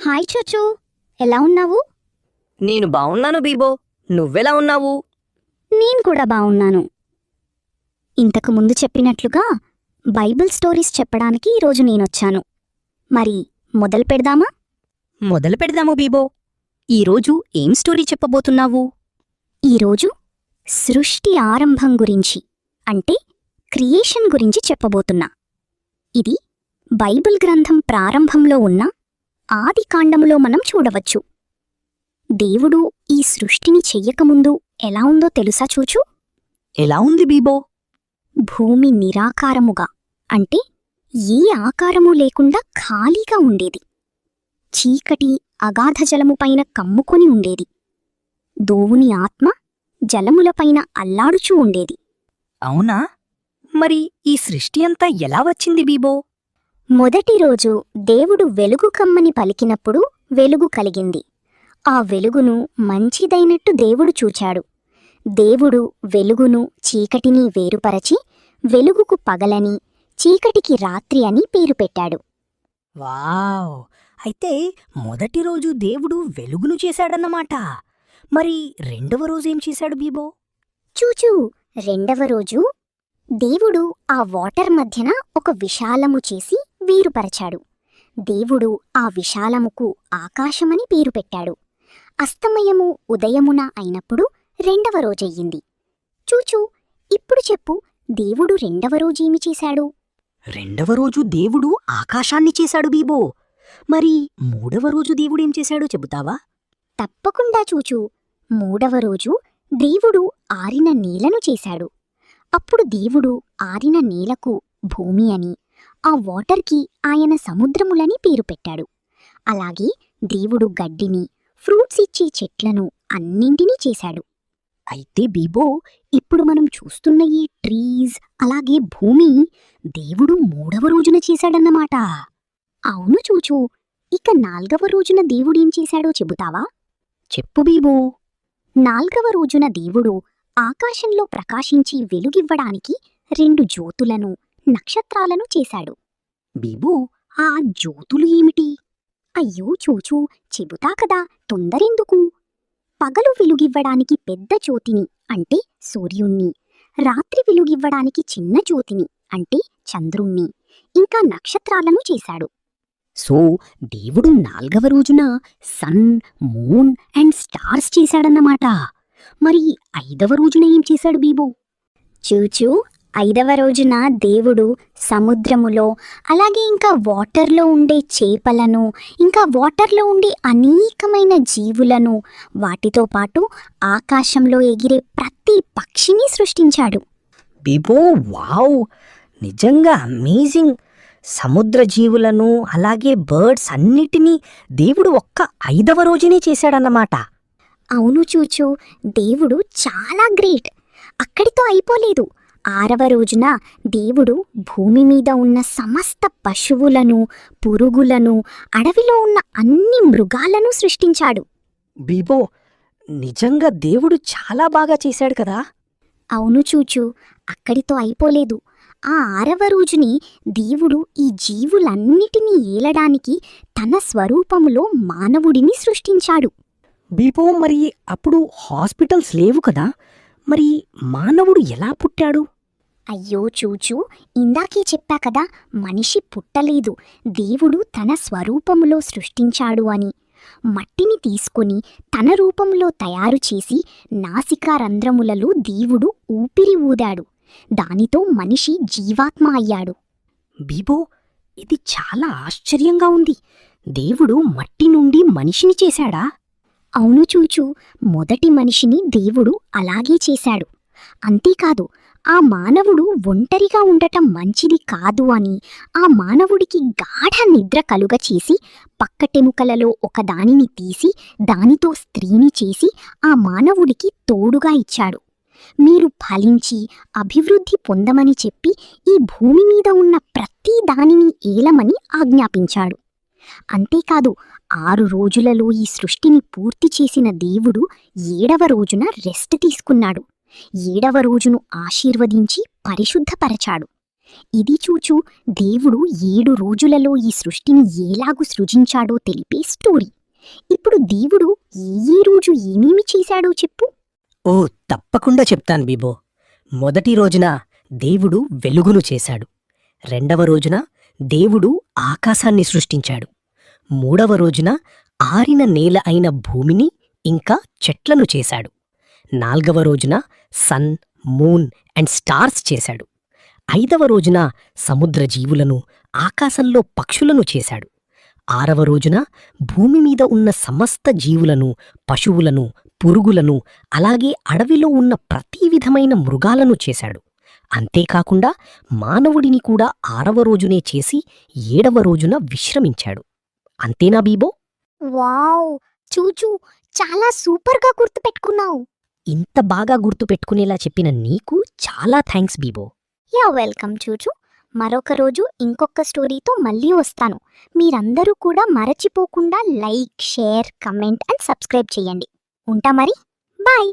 Hi చోచూ, ఎలా ఉన్నావు? నేను బావున్నాను బీబో. నువ్వెలా ఉన్నావు? నేను కూడా బావున్నాను. ఇంతకు ముందు చెప్పినట్లుగా బైబిల్ స్టోరీస్ చెప్పడానికి ఈరోజు నేనొచ్చాను. మరి మొదలు పెడదామా? మొదలు పెడదాము బీబో. ఈరోజు ఏం స్టోరీ చెప్పబోతున్నావు? ఈరోజు సృష్టి ఆరంభం గురించి, అంటే క్రియేషన్ గురించి చెప్పబోతున్నా. ఇది బైబిల్ గ్రంథం ప్రారంభంలో ఉన్న ఆదికాండములో మనం చూడవచ్చు. దేవుడు ఈ సృష్టిని చెయ్యకముందు ఎలా ఉందో తెలుసా చూచు? ఎలా ఉంది బీబో? భూమి నిరాకారముగా, అంటే ఏ ఆకారమూ లేకుండా ఖాళీగా ఉండేది. చీకటి అగాధ జలముపైన కమ్ముకొని ఉండేది. దేవుని ఆత్మ జలములపైన అల్లాడుచూ ఉండేది. అవునా? మరి ఈ సృష్టి అంతా ఎలా వచ్చింది బీబో? మొదటి రోజు దేవుడు వెలుగు కమ్మని పలికినప్పుడు వెలుగు కలిగింది. ఆ వెలుగును మంచిదైనట్టు దేవుడు చూచాడు. దేవుడు వెలుగును చీకటిని వేరుపరచి వెలుగుకు పగలని, చీకటికి రాత్రి అని పేరు పెట్టాడు. వావ్! అయితే మొదటి రోజు దేవుడు వెలుగును చేశాడన్నమాట. మరి రెండవ రోజేం చేశాడు బీబో? చూచూ, రెండవ రోజు దేవుడు ఆ వాటర్ మధ్యన ఒక విశాలము చేసి వేరుపరచాడు. దేవుడు ఆ విశాలముకు ఆకాశమని పేరు పెట్టాడు. అస్తమయము ఉదయమున అయినప్పుడు రెండవ రోజయ్యింది. చూచూ, ఇప్పుడు చెప్పు, దేవుడు రెండవ రోజేమి చేశాడు? రెండవ రోజు దేవుడు ఆకాశాన్ని చేశాడు బీబో. మరి మూడవ రోజు దేవుడేం చేశాడో చెబుతావా? తప్పకుండా చూచూ. మూడవ రోజు దేవుడు ఆరిన నేలను చేశాడు. అప్పుడు దేవుడు ఆరిన నేలకు భూమి అని, ఆ వాటర్కి ఆయన సముద్రములని పేరు పెట్టాడు. అలాగే దేవుడు గడ్డిని, ఫ్రూట్స్ ఇచ్చే చెట్లను అన్నింటినీ చేశాడు. అయితే బీబో, ఇప్పుడు మనం చూస్తున్న ఈ ట్రీస్, అలాగే భూమి దేవుడు మూడవ రోజున చేశాడన్నమాట. అవును చూచూ. ఇక నాల్గవ రోజున దేవుడేం చేశాడో చెబుతావా? చెప్పు బీబో. నాల్గవ రోజున దేవుడు ఆకాశంలో ప్రకాశించి వెలుగివ్వడానికి 2 జ్యోతులను, నక్షత్రాలను చేశాడు. బీబో, ఆ జ్యోతులు ఏమిటి? అయ్యో చూచూ, చెబుతా కదా, తొందరెందుకు? పగలు వెలుగివ్వడానికి పెద్ద జ్యోతిని, అంటే సూర్యుణ్ణి, రాత్రి వెలుగివ్వడానికి చిన్న జ్యోతిని, అంటే చంద్రుణ్ణి, ఇంకా నక్షత్రాలను చేశాడు. సో దేవుడు నాల్గవ రోజున సన్, మూన్ అండ్ స్టార్స్ చేశాడన్నమాట. మరి ఐదవ రోజున ఏం చేశాడు బీబో? చూచూ, ఐదవ రోజున దేవుడు సముద్రములో, అలాగే ఇంకా వాటర్లో ఉండే చేపలను, ఇంకా వాటర్లో ఉండే అనేకమైన జీవులను, వాటితో పాటు ఆకాశంలో ఎగిరే ప్రతి పక్షిని సృష్టించాడు. బీబో, వావ్! నిజంగా అమేజింగ్! సముద్ర జీవులను, అలాగే బర్డ్స్ అన్నిటినీ దేవుడు ఒక్క ఐదవ రోజునే చేశాడన్నమాట. అవును చూచూ, దేవుడు చాలా గ్రేట్. అక్కడితో అయిపోలేదు. ఆరవ రోజున దేవుడు భూమి మీద ఉన్న సమస్త పశువులను, పురుగులను, అడవిలో ఉన్న అన్ని మృగాలను సృష్టించాడు. బీబో, నిజంగా దేవుడు చాలా బాగా చేశాడు కదా. అవును చూచూ, అక్కడితో అయిపోలేదు. ఆ ఆరవ రోజుని దేవుడు ఈ జీవులన్నిటినీ ఏలడానికి తన స్వరూపములో మానవుడిని సృష్టించాడు. బీబో, మరి అప్పుడు హాస్పిటల్స్ లేవు కదా, మరి మానవుడు ఎలా పుట్టాడు? అయ్యో చూచూ, ఇందాకే చెప్పా కదా, మనిషి పుట్టలేదు, దేవుడు తన స్వరూపములో సృష్టించాడు అని. మట్టిని తీసుకొని తన రూపంలో తయారు చేసి నాసికా రంధ్రములలో దేవుడు ఊపిరి ఊదాడు. దానితో మనిషి జీవాత్మ అయ్యాడు. బీబో, ఇది చాలా ఆశ్చర్యంగా ఉంది. దేవుడు మట్టి నుండి మనిషిని చేశాడా? అవును చూచూ, మొదటి మనిషిని దేవుడు అలాగే చేశాడు. అంతేకాదు, ఆ మానవుడు ఒంటరిగా ఉండటం మంచిది కాదు అని ఆ మానవుడికి గాఢ నిద్ర కలుగచేసి పక్కటెముకలలో ఒకదానిని తీసి దానితో స్త్రీని చేసి ఆ మానవుడికి తోడుగా ఇచ్చాడు. మీరు ఫలించి అభివృద్ధి పొందమని చెప్పి ఈ భూమి మీద ఉన్న ప్రతి దానిని ఏలమని ఆజ్ఞాపించాడు. అంతేకాదు, 6 రోజులలో ఈ సృష్టిని పూర్తి చేసిన దేవుడు 7వ రోజున రెస్ట్ తీసుకున్నాడు. 7వ రోజును ఆశీర్వదించి పరిశుద్ధపరచాడు. ఇది చూచు దేవుడు 7 రోజులలో ఈ సృష్టిని ఎలాగు సృజించాడో తెలిపే స్టోరీ. ఇప్పుడు దేవుడు ఏ రోజు ఏమేమి చేశాడో చెప్పు. ఓ తప్పకుండా చెప్తాను బీబో. మొదటి రోజున దేవుడు వెలుగును చేశాడు. రెండవ రోజున దేవుడు ఆకాశాన్ని సృష్టించాడు. మూడవ రోజున ఆరిన నేల అయిన భూమిని ఇంకా చెట్లను చేశాడు. నాల్గవ రోజున సన్, మూన్ అండ్ స్టార్స్ చేశాడు. ఐదవ రోజున సముద్ర జీవులను, ఆకాశంలో పక్షులను చేశాడు. ఆరవ రోజున భూమి మీద ఉన్న సమస్త జీవులను, పశువులను, పురుగులను, అలాగే అడవిలో ఉన్న ప్రతి విధమైన మృగాలను చేశాడు. అంతేకాకుండా మానవుడిని కూడా 6వ రోజునే చేసి 7వ రోజున విశ్రమించాడు. అంతేనా బీబో? వావ్, చూచు చాలా సూపర్గా గుర్తుపెట్టుకున్నావు. ఇంత బాగా గుర్తుపెట్టుకునేలా చెప్పిన నీకు చాలా థ్యాంక్స్ బీబో. యా వెల్కమ్ చూచు. మరొక రోజు ఇంకొక స్టోరీతో మళ్ళీ వస్తాను. మీరందరూ కూడా మరచిపోకుండా like, share, comment and subscribe చేయండి. ఉంటా మరి. బాయ్.